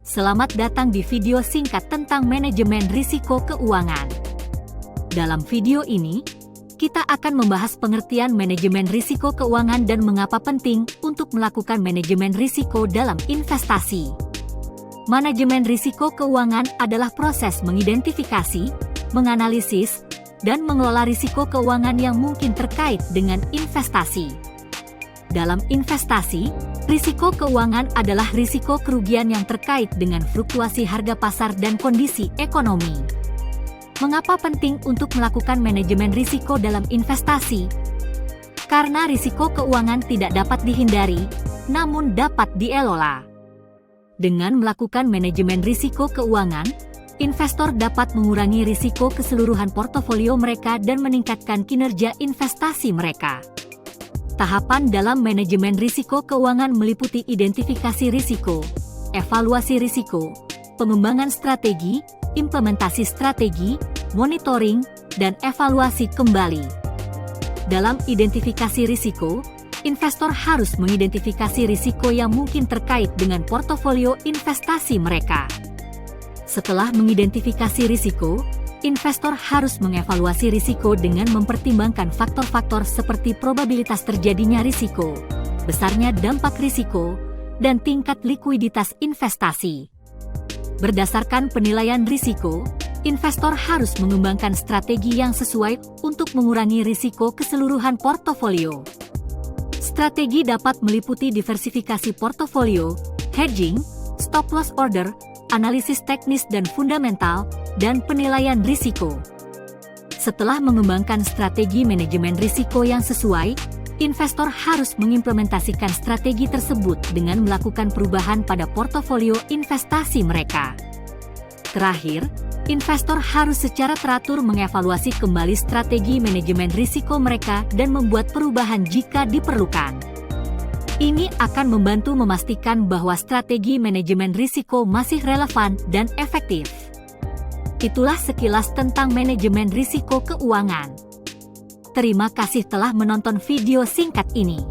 Selamat datang di video singkat tentang manajemen risiko keuangan. Dalam video ini, kita akan membahas pengertian manajemen risiko keuangan dan mengapa penting untuk melakukan manajemen risiko dalam investasi. Manajemen risiko keuangan adalah proses mengidentifikasi, menganalisis, dan mengelola risiko keuangan yang mungkin terkait dengan investasi. Dalam investasi, risiko keuangan adalah risiko kerugian yang terkait dengan fluktuasi harga pasar dan kondisi ekonomi. Mengapa penting untuk melakukan manajemen risiko dalam investasi? Karena risiko keuangan tidak dapat dihindari, namun dapat dielola. Dengan melakukan manajemen risiko keuangan, investor dapat mengurangi risiko keseluruhan portofolio mereka dan meningkatkan kinerja investasi mereka. Tahapan dalam manajemen risiko keuangan meliputi identifikasi risiko, evaluasi risiko, pengembangan strategi, implementasi strategi, monitoring, dan evaluasi kembali. Dalam identifikasi risiko, investor harus mengidentifikasi risiko yang mungkin terkait dengan portofolio investasi mereka. Setelah mengidentifikasi risiko, investor harus mengevaluasi risiko dengan mempertimbangkan faktor-faktor seperti probabilitas terjadinya risiko, besarnya dampak risiko, dan tingkat likuiditas investasi. Berdasarkan penilaian risiko, investor harus mengembangkan strategi yang sesuai untuk mengurangi risiko keseluruhan portofolio. Strategi dapat meliputi diversifikasi portofolio, hedging, stop loss order, analisis teknis dan fundamental, dan penilaian risiko. Setelah mengembangkan strategi manajemen risiko yang sesuai, investor harus mengimplementasikan strategi tersebut dengan melakukan perubahan pada portofolio investasi mereka. Terakhir, investor harus secara teratur mengevaluasi kembali strategi manajemen risiko mereka dan membuat perubahan jika diperlukan. Ini akan membantu memastikan bahwa strategi manajemen risiko masih relevan dan efektif. Itulah sekilas tentang manajemen risiko keuangan. Terima kasih telah menonton video singkat ini.